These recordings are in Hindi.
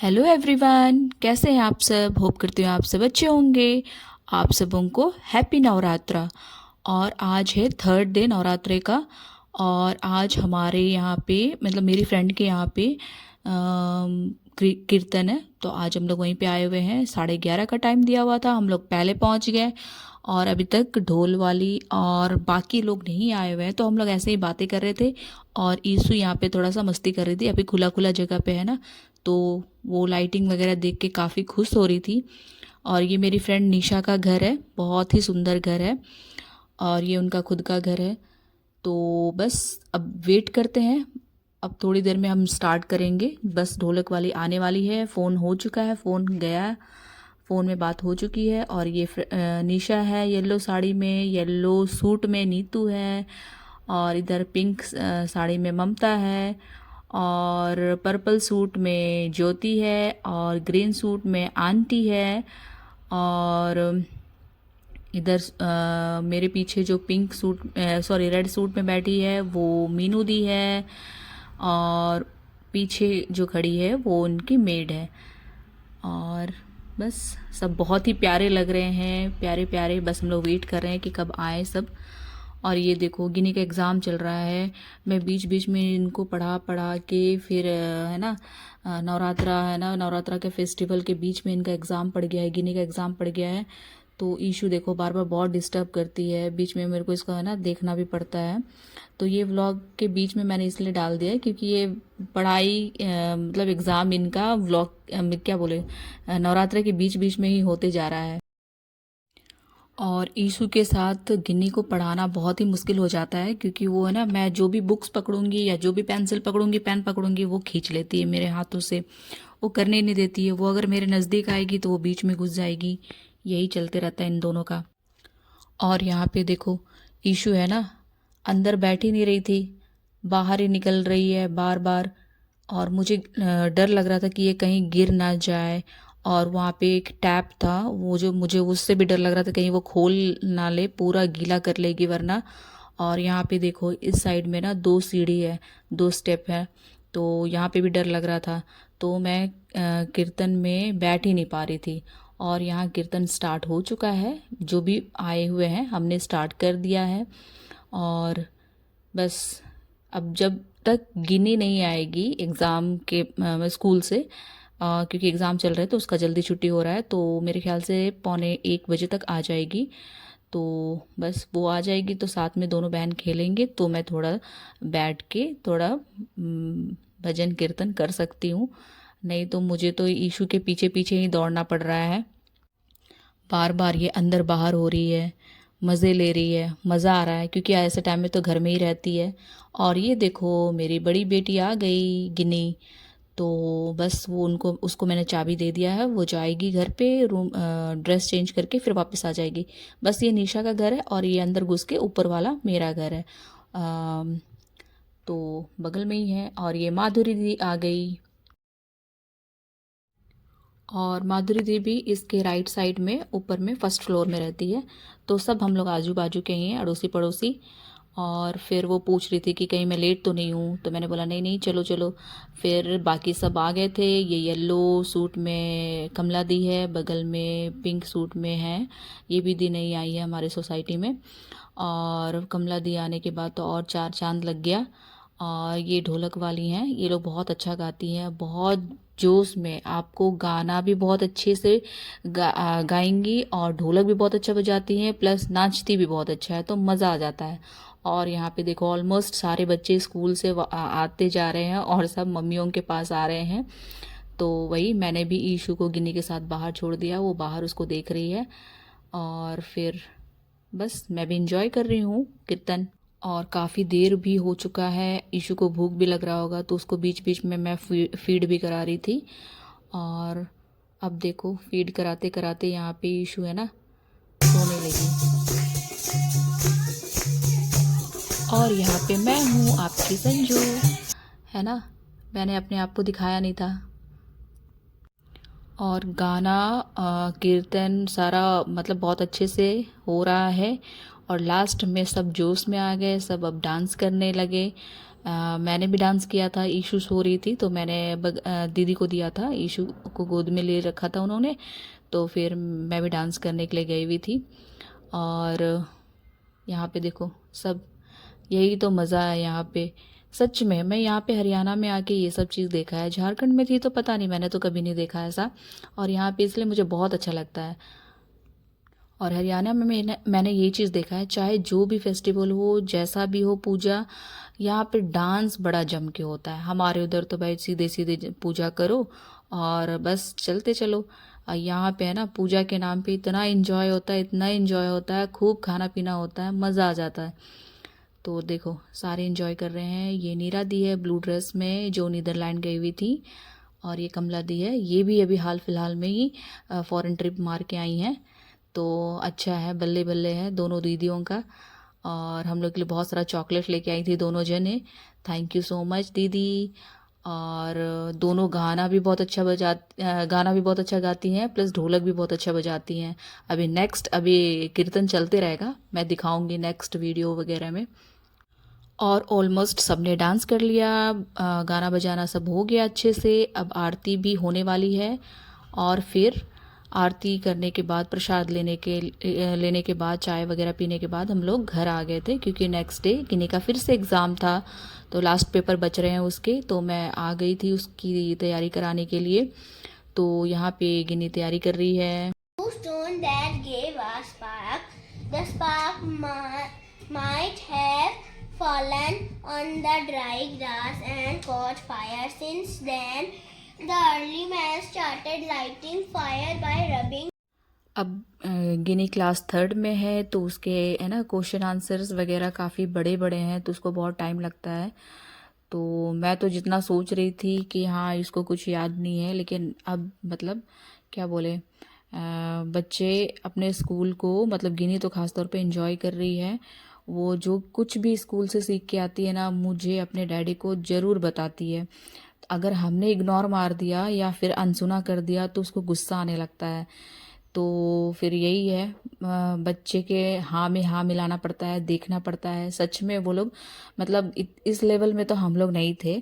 हेलो एवरीवन, कैसे हैं आप सब। होप करती हूँ आप सब अच्छे होंगे। आप सबों को हैप्पी नवरात्रा। और आज है थर्ड डे नवरात्रे का। और आज हमारे यहाँ पे मतलब मेरी फ्रेंड के यहाँ पे कीर्तन है। तो आज हम लोग वहीं पे आए हुए हैं। 11:30 का टाइम दिया हुआ था, हम लोग पहले पहुँच गए। और अभी तक ढोल वाली और बाकी लोग नहीं आए हुए हैं, तो हम लोग ऐसे ही बातें कर रहे थे। और ईशु यहाँ पे थोड़ा सा मस्ती कर रही थी। अभी खुला खुला जगह पे है ना, तो वो लाइटिंग वगैरह देख के काफ़ी खुश हो रही थी। और ये मेरी फ्रेंड निशा का घर है, बहुत ही सुंदर घर है। और ये उनका खुद का घर है। तो बस अब वेट करते हैं। अब थोड़ी देर में हम स्टार्ट करेंगे। बस ढोलक वाली आने वाली है, फ़ोन हो चुका है, फ़ोन गया है, फ़ोन में बात हो चुकी है। और ये निशा है येलो साड़ी में, येलो सूट में नीतू है। और इधर पिंक साड़ी में ममता है। और पर्पल सूट में ज्योति है। और ग्रीन सूट में आंटी है। और इधर मेरे पीछे जो pink suit sorry red suit में बैठी है वो मीनू दी है। और पीछे जो खड़ी है वो उनकी मेड है। और बस सब बहुत ही प्यारे लग रहे हैं, प्यारे प्यारे। बस हम लोग वेट कर रहे हैं कि कब आए सब। और ये देखो गिनी का एग्ज़ाम चल रहा है। मैं बीच बीच में इनको पढ़ा पढ़ा के फिर है ना, नवरात्रा है ना, नवरात्रा के फेस्टिवल के बीच में इनका एग्ज़ाम पड़ गया है, गिनी का एग्ज़ाम पड़ गया है। तो ईशू देखो बार बार बहुत डिस्टर्ब करती है, बीच में मेरे को इसका है ना देखना भी पड़ता है। तो ये व्लॉग के बीच में मैंने इसलिए डाल दिया है क्योंकि ये पढ़ाई मतलब एग्ज़ाम इनका व्लॉग क्या बोले नवरात्रि के बीच बीच में ही होते जा रहा है। और ईशू के साथ गिन्नी को पढ़ाना बहुत ही मुश्किल हो जाता है क्योंकि वो है ना, मैं जो भी बुक्स पकड़ूंगी या जो भी पेंसिल पकड़ूंगी, पेन पकड़ूंगी, वो खींच लेती है मेरे हाथों से। वो करने नहीं देती है। वो अगर मेरे नज़दीक आएगी तो वो बीच में घुस जाएगी। यही चलते रहता है इन दोनों का। और यहाँ पे देखो ईशू है ना, अंदर बैठ ही नहीं रही थी, बाहर ही निकल रही है बार बार। और मुझे डर लग रहा था कि ये कहीं गिर ना जाए। और वहाँ पे एक टैप था, वो जो मुझे उससे भी डर लग रहा था कहीं वो खोल ना ले, पूरा गीला कर लेगी वरना। और यहाँ पे देखो इस साइड में ना 2 सीढ़ी है, 2 स्टेप है। तो यहाँ पे भी डर लग रहा था। तो मैं कीर्तन में बैठ ही नहीं पा रही थी। और यहाँ कीर्तन स्टार्ट हो चुका है, जो भी आए हुए हैं हमने स्टार्ट कर दिया है। और बस अब जब तक गिनी नहीं आएगी एग्ज़ाम के स्कूल से, क्योंकि एग्ज़ाम चल रहा है तो उसका जल्दी छुट्टी हो रहा है, तो मेरे ख्याल से पौने 1 बजे तक आ जाएगी। तो बस वो आ जाएगी तो साथ में दोनों बहन खेलेंगे, तो मैं थोड़ा बैठ के थोड़ा भजन कीर्तन कर सकती हूँ। नहीं तो मुझे तो ईशू के पीछे पीछे ही दौड़ना पड़ रहा है। बार बार ये अंदर बाहर हो रही है, मज़े ले रही है, मज़ा आ रहा है क्योंकि ऐसे टाइम में तो घर में ही रहती है। और ये देखो मेरी बड़ी बेटी आ गई गिनी। तो बस वो उनको उसको मैंने चाबी दे दिया है, वो जाएगी घर पे रूम ड्रेस चेंज करके फिर वापस आ जाएगी। बस ये निशा का घर है और ये अंदर घुस के ऊपर वाला मेरा घर है। अम, तो बगल में ही है। और ये माधुरी दी आ गई। और माधुरी देवी इसके राइट साइड में ऊपर में फर्स्ट फ्लोर में रहती है। तो सब हम लोग आजू बाजू के ही हैं, अड़ोसी पड़ोसी। और फिर वो पूछ रही थी कि कहीं मैं लेट तो नहीं हूँ, तो मैंने बोला नहीं नहीं चलो चलो। फिर बाकी सब आ गए थे। ये येलो सूट में कमला दी है, बगल में पिंक सूट में है, ये भी दी नहीं आई है हमारे सोसाइटी में। और कमला दी आने के बाद तो और चार चांद लग गया। और ये ढोलक वाली हैं, ये लोग बहुत अच्छा गाती हैं, बहुत जोश में। आपको गाना भी बहुत अच्छे से गाएंगी और ढोलक भी बहुत अच्छा बजाती हैं, प्लस नाचती भी बहुत अच्छा है, तो मज़ा आ जाता है। और यहाँ पे देखो ऑलमोस्ट सारे बच्चे स्कूल से आते जा रहे हैं और सब मम्मियों के पास आ रहे हैं। तो वही मैंने भी ईशू को गिन्नी के साथ बाहर छोड़ दिया, वो बाहर उसको देख रही है। और फिर बस मैं भी इंजॉय कर रही हूँ कीर्तन। और काफ़ी देर भी हो चुका है, ईशू को भूख भी लग रहा होगा, तो उसको बीच बीच में मैं फीड भी करा रही थी। और अब देखो फीड कराते कराते यहाँ पे ईशू है ना सोने लगी। और यहाँ पे मैं हूँ आपकी संजू, है ना, मैंने अपने आप को दिखाया नहीं था। और गाना कीर्तन सारा मतलब बहुत अच्छे से हो रहा है। और लास्ट में सब जोश में आ गए, सब अब डांस करने लगे। मैंने भी डांस किया था। ईशू सो रही थी तो मैंने दीदी को दिया था, ईशू को गोद में ले रखा था उन्होंने, तो फिर मैं भी डांस करने के लिए गई हुई थी। और यहाँ पे देखो सब, यही तो मज़ा है यहाँ पे। सच में मैं यहाँ पे हरियाणा में आके ये सब चीज़ देखा है। झारखंड में थी तो पता नहीं, मैंने तो कभी नहीं देखा ऐसा। और यहाँ पे इसलिए मुझे बहुत अच्छा लगता है। और हरियाणा में मैंने ये चीज़ देखा है, चाहे जो भी फेस्टिवल हो, जैसा भी हो पूजा, यहाँ पे डांस बड़ा जम के होता है। हमारे उधर तो भाई सीधे सीधे पूजा करो और बस चलते चलो। यहाँ पे है ना, पूजा के नाम पे इतना एंजॉय होता है, इतना एंजॉय होता है, खूब खाना पीना होता है, मज़ा आ जाता है। तो देखो सारे एंजॉय कर रहे हैं। ये नीरा दी है ब्लू ड्रेस में, जो नीदरलैंड गई हुई थी। और ये कमला दी है, ये भी अभी हाल फिलहाल में ही फॉरेन ट्रिप मार के आई हैं। तो अच्छा है, बल्ले बल्ले है दोनों दीदियों का। और हम लोग के लिए बहुत सारा चॉकलेट लेके आई थी दोनों जने। थैंक यू सो मच दीदी। और दोनों गाना भी बहुत अच्छा गाती हैं, प्लस ढोलक भी बहुत अच्छा बजाती हैं। अभी कीर्तन चलते रहेगा, मैं दिखाऊंगी नेक्स्ट वीडियो वगैरह में। और ऑलमोस्ट सबने डांस कर लिया, गाना बजाना सब हो गया अच्छे से। अब आरती भी होने वाली है। और फिर आरती करने के बाद, प्रसाद लेने के बाद, चाय वगैरह पीने के बाद हम लोग घर आ गए थे, क्योंकि नेक्स्ट डे गिनी का फिर से एग्ज़ाम था। तो लास्ट पेपर बच रहे हैं उसके, तो मैं आ गई थी उसकी तैयारी कराने के लिए। तो यहाँ पे गिनी तैयारी कर रही है। Stone that gave a spark. The spark might have fallen on the dry grass and caught fire. Since then, the early man started lighting fire by rubbing. अब गिनी क्लास 3rd में है, तो उसके है ना क्वेश्चन आंसर्स वगैरह काफ़ी बड़े बड़े हैं, तो उसको बहुत टाइम लगता है। तो मैं तो जितना सोच रही थी कि हाँ इसको कुछ याद नहीं है, लेकिन अब मतलब क्या बोले, बच्चे अपने स्कूल को, मतलब गिनी तो ख़ास तौर पे एंजॉय कर रही है। वो जो कुछ भी स्कूल से सीख के आती है ना, मुझे अपने डैडी को ज़रूर बताती है। अगर हमने इग्नोर मार दिया या फिर अनसुना कर दिया तो उसको गुस्सा आने लगता है। तो फिर यही है, बच्चे के हाँ में हाँ मिलाना पड़ता है, देखना पड़ता है। सच में वो लोग मतलब इस लेवल में तो हम लोग नहीं थे।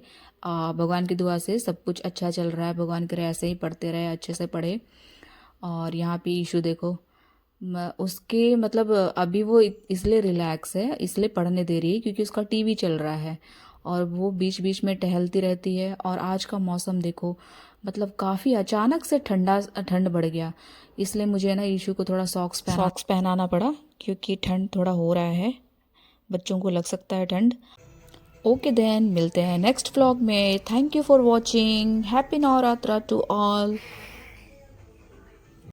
भगवान की दुआ से सब कुछ अच्छा चल रहा है, भगवान करे ऐसे ही पढ़ते रहे, अच्छे से पढ़े। और यहाँ पे इशू देखो, उसके मतलब अभी वो इसलिए रिलैक्स है, इसलिए पढ़ने दे रही है क्योंकि उसका टीवी चल रहा है और वो बीच बीच में टहलती रहती है। और आज का मौसम देखो, मतलब काफ़ी अचानक से ठंड बढ़ गया, इसलिए मुझे ना इशू को थोड़ा सॉक्स पहनाना पड़ा, क्योंकि ठंड थोड़ा हो रहा है, बच्चों को लग सकता है ठंड। ओके देन, मिलते हैं नेक्स्ट व्लॉग में। Thank you for watching. Happy Navratra to all.